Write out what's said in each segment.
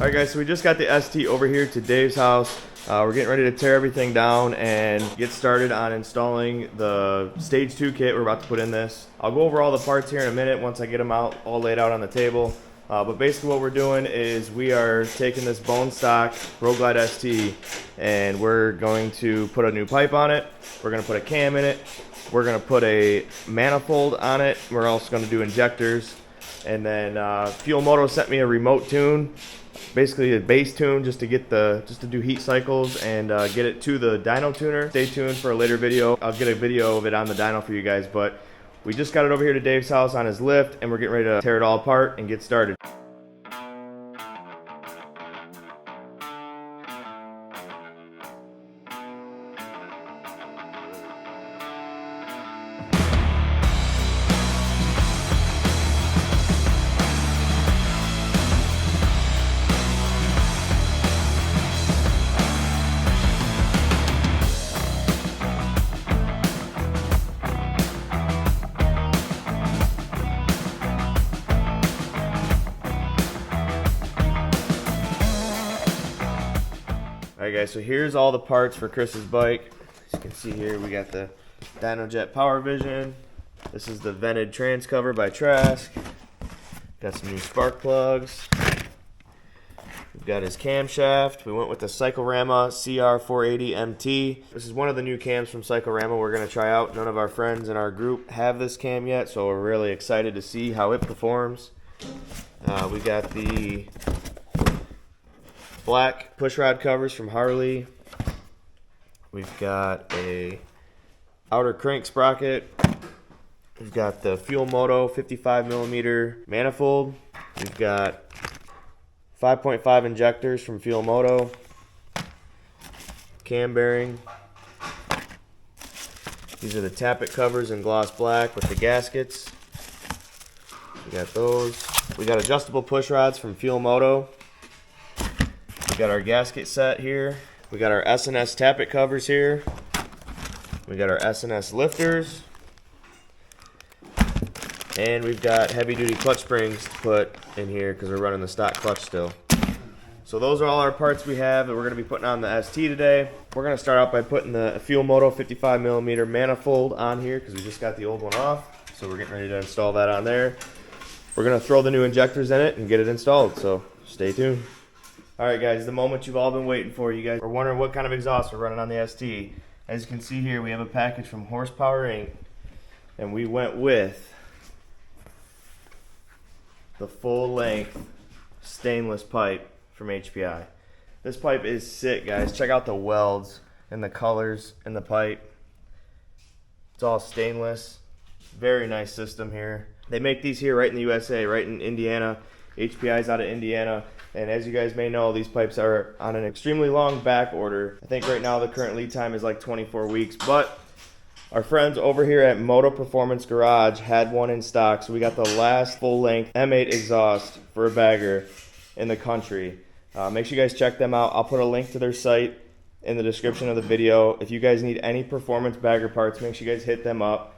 Alright guys, so we just got the ST over here to Dave's house. We're getting ready to tear everything down and get started on installing the Stage 2 kit we're about to put in this. I'll go over all the parts here in a minute once I get them out, all laid out on the table. But basically what we're doing is we are taking this bone stock Road Glide ST and we're going to put a new pipe on it. We're going to put a cam in it. We're going to put a manifold on it. We're also going to do injectors. And then Fuel Moto sent me a remote tune, basically a base tune, just to do heat cycles and get it to the dyno tuner. Stay tuned for a later video. I'll get a video of it on the dyno for you guys, but we just got it over here to Dave's house on his lift and we're getting ready to tear it all apart and get started. Alright guys, so here's all the parts for Chris's bike. As you can see here, we got the DynoJet Power Vision. This is the vented trans cover by Trask. Got some new spark plugs. We've got his camshaft. We went with the Cyclerama Cr480Mt. This is one of the new cams from Cyclerama we're going to try out. None of our friends in our group have this cam yet, so we're really excited to see how it performs. We got the black pushrod covers from Harley. We've got a outer crank sprocket. We've got the Fuel Moto 55mm manifold. We've got 5.5 injectors from Fuel Moto. Cam bearing. These are the tappet covers in gloss black with the gaskets. We got those. We got adjustable push rods from Fuel Moto. We got our gasket set here. We got our S&S tappet covers here. We got our S&S lifters. And we've got heavy duty clutch springs to put in here because we're running the stock clutch still. So those are all our parts we have that we're going to be putting on the ST today. We're going to start out by putting the Fuel Moto 55mm manifold on here because we just got the old one off. So we're getting ready to install that on there. We're going to throw the new injectors in it and get it installed. So stay tuned. Alright guys, the moment you've all been waiting for. You guys are wondering what kind of exhaust we're running on the ST. As you can see here, we have a package from Horsepower Inc. And we went with the full length stainless pipe from HPI. This pipe is sick, guys. Check out the welds and the colors in the pipe. It's all stainless. Very nice system here. They make these here right in the USA, right in Indiana. HPI's out of Indiana. And as you guys may know, these pipes are on an extremely long back order. I think right now the current lead time is like 24 weeks. But our friends over here at Moto Performance Garage had one in stock. So we got the last full-length M8 exhaust for a bagger in the country. Make sure you guys check them out. I'll put a link to their site in the description of the video. If you guys need any performance bagger parts, make sure you guys hit them up.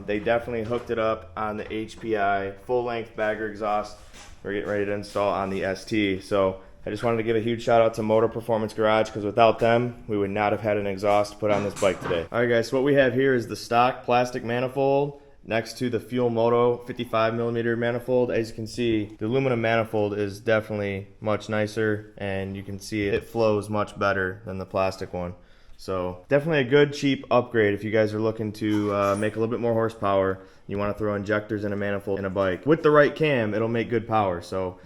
They definitely hooked it up on the HPI full-length bagger exhaust we're getting ready to install on the ST. So I just wanted to give a huge shout out to Moto Performance Garage because without them, we would not have had an exhaust to put on this bike today. Alright guys, so what we have here is the stock plastic manifold next to the Fuel Moto 55mm manifold. As you can see, the aluminum manifold is definitely much nicer and you can see it flows much better than the plastic one. So definitely a good cheap upgrade if you guys are looking to make a little bit more horsepower. You want to throw injectors and a manifold in a bike. With the right cam, it'll make good power. So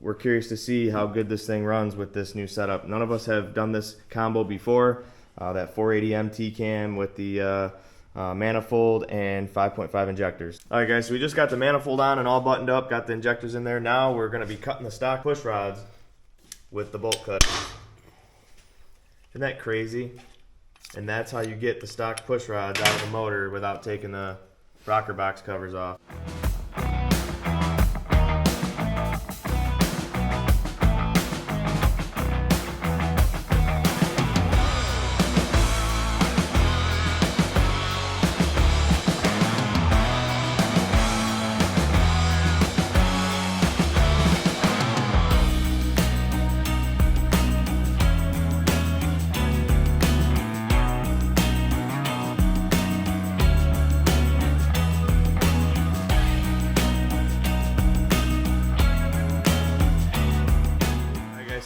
we're curious to see how good this thing runs with this new setup. None of us have done this combo before. That 480MT cam with the manifold and 5.5 injectors. Alright guys, so we just got the manifold on and all buttoned up, got the injectors in there. Now we're going to be cutting the stock push rods with the bolt cutter. Isn't that crazy? And that's how you get the stock push rods out of the motor without taking the rocker box covers off.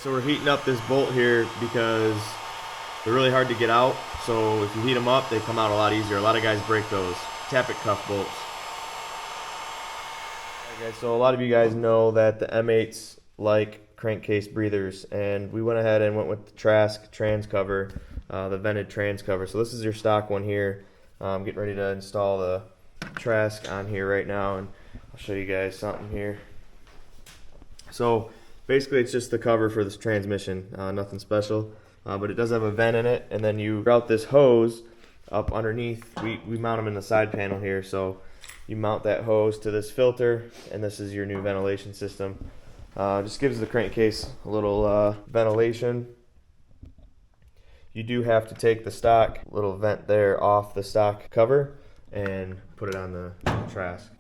So we're heating up this bolt here because they're really hard to get out. So if you heat them up, they come out a lot easier. A lot of guys break those tappet cuff bolts. Okay, so a lot of you guys know that the M8s like crankcase breathers, and we went ahead and went with the Trask trans cover, the vented trans cover. So this is your stock one here. I'm getting ready to install the Trask on here right now, and I'll show you guys something here. So basically it's just the cover for this transmission, nothing special, but it does have a vent in it, and then you route this hose up underneath. We mount them in the side panel here, so you mount that hose to this filter, and this is your new ventilation system. Just gives the crankcase a little ventilation. You do have to take the stock little vent there off the stock cover and put it on the Trask.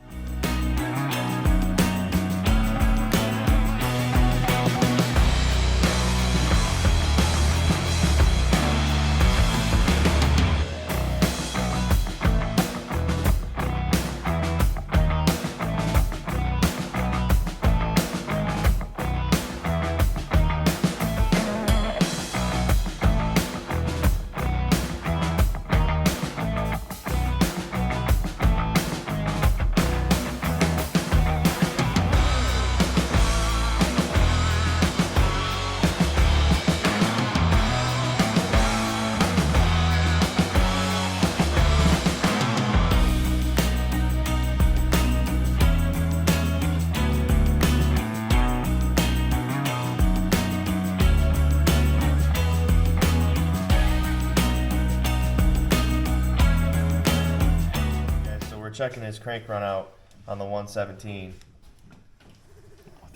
Checking his crank run out on the 117.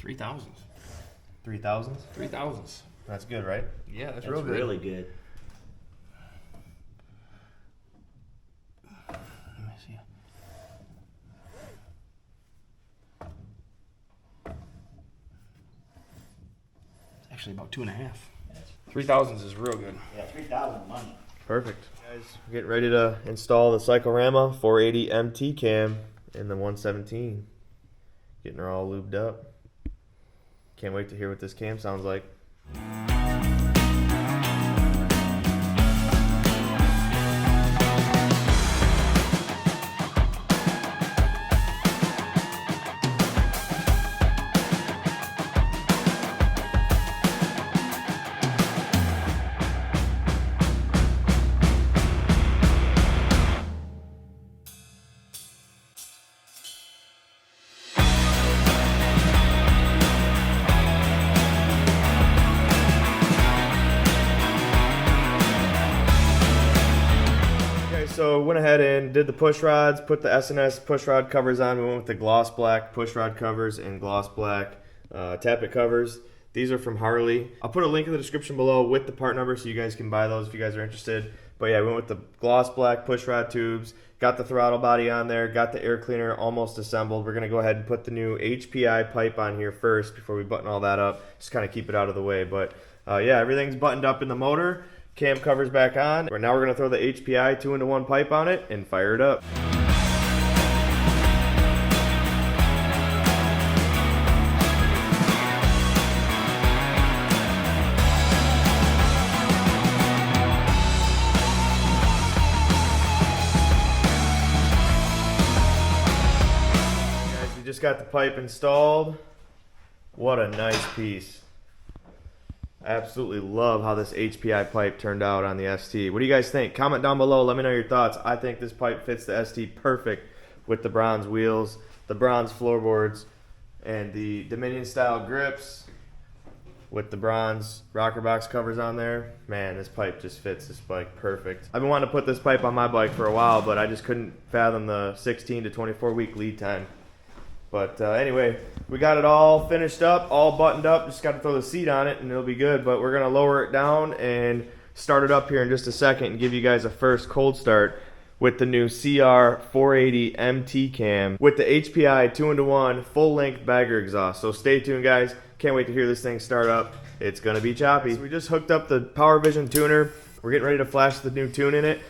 3,000s. 3,000s? 3,000s. That's good, right? Yeah, that's That's real good. really good. Let me see. It's actually about 2.5. 3,000s is real good. Yeah, 3,000 money. Perfect. Guys, we're getting ready to install the Cyclerama 480Mt cam in the 117. Getting her all lubed up. Can't wait to hear what this cam sounds like. So went ahead and did the push rods, put the S&S push rod covers on. We went with the gloss black push rod covers and gloss black tappet covers. These are from Harley. I'll put a link in the description below with the part number so you guys can buy those if you guys are interested. But yeah, we went with the gloss black push rod tubes, got the throttle body on there, got the air cleaner almost assembled. We're gonna go ahead and put the new HPI pipe on here first before we button all that up, just kind of keep it out of the way. But yeah, everything's buttoned up in the motor. Cam covers back on. Now we're going to throw the HPI 2-into-1 pipe on it and fire it up. Guys, we just got the pipe installed. What a nice piece. I absolutely love how this HPI pipe turned out on the ST. What do you guys think? Comment down below. Let me know your thoughts. I think this pipe fits the ST perfect with the bronze wheels, the bronze floorboards, and the Dominion style grips with the bronze rocker box covers on there. Man, this pipe just fits this bike perfect. I've been wanting to put this pipe on my bike for a while, but I just couldn't fathom the 16 to 24 week lead time. But anyway, we got it all finished up, all buttoned up. Just got to throw the seat on it and it'll be good. But we're going to lower it down and start it up here in just a second and give you guys a first cold start with the new Cr480Mt cam with the HPI 2-into-1 full-length bagger exhaust. So stay tuned, guys. Can't wait to hear this thing start up. It's going to be choppy. So we just hooked up the Power Vision tuner. We're getting ready to flash the new tune in it.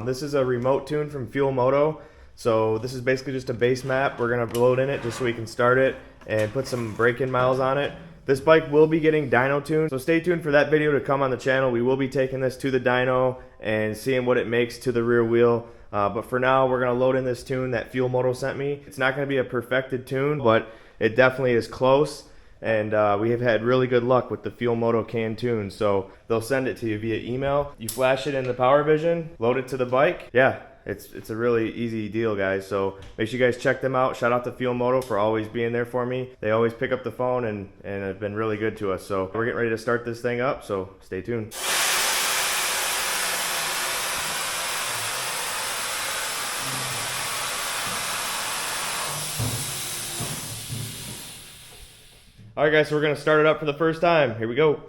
This is a remote tune from Moto. So this is basically just a base map. We're going to load in it just so we can start it and put some break-in miles on it. This bike will be getting dyno tuned, so stay tuned for that video to come on the channel. We will be taking this to the dyno and seeing what it makes to the rear wheel. But for now, we're going to load in this tune that Fuel Moto sent me. It's not going to be a perfected tune, but it definitely is close. And we have had really good luck with the Fuel Moto can tune. So they'll send it to you via email. You flash it in the Power Vision, load it to the bike. Yeah, it's a really easy deal, guys. So make sure you guys check them out. Shout out to Fuel Moto for always being there for me. They always pick up the phone and have been really good to us. So we're getting ready to start this thing up, so stay tuned. Alright guys, so we're going to start it up for the first time. Here we go.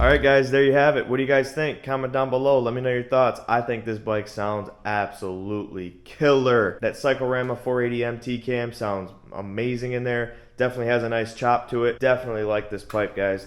Alright guys, there you have it. What do you guys think? Comment down below. Let me know your thoughts. I think this bike sounds absolutely killer. That Cyclerama Cr480Mt cam sounds amazing in there. Definitely has a nice chop to it. Definitely like this pipe, guys.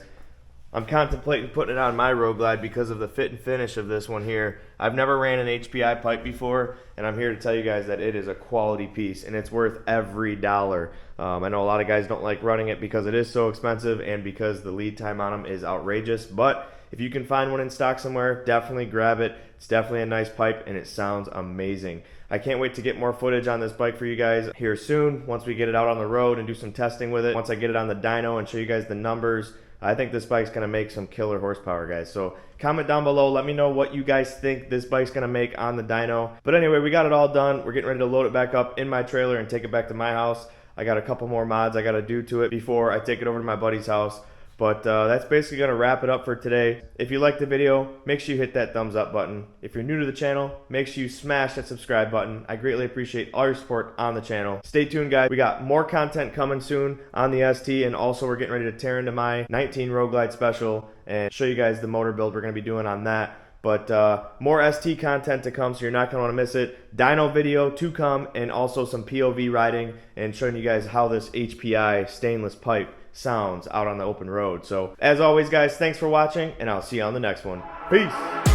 I'm contemplating putting it on my Road Glide because of the fit and finish of this one here. I've never ran an HPI pipe before, and I'm here to tell you guys that it is a quality piece, and it's worth every dollar. I know a lot of guys don't like running it because it is so expensive and because the lead time on them is outrageous, but if you can find one in stock somewhere, definitely grab it. It's definitely a nice pipe, and it sounds amazing. I can't wait to get more footage on this bike for you guys here soon once we get it out on the road and do some testing with it. Once I get it on the dyno and show you guys the numbers, I think this bike's going to make some killer horsepower, guys. So comment down below. Let me know what you guys think this bike's going to make on the dyno. But anyway, we got it all done. We're getting ready to load it back up in my trailer and take it back to my house. I got a couple more mods I got to do to it before I take it over to my buddy's house. But that's basically going to wrap it up for today. If you liked the video, make sure you hit that thumbs up button. If you're new to the channel, make sure you smash that subscribe button. I greatly appreciate all your support on the channel. Stay tuned, guys. We got more content coming soon on the ST, and also we're getting ready to tear into my 19 Road Glide special and show you guys the motor build we're going to be doing on that. But more ST content to come, so you're not going to want to miss it. Dyno video to come, and also some POV riding and showing you guys how this HPI stainless pipe sounds out on the open road. So as always, guys, thanks for watching, and I'll see you on the next one. Peace.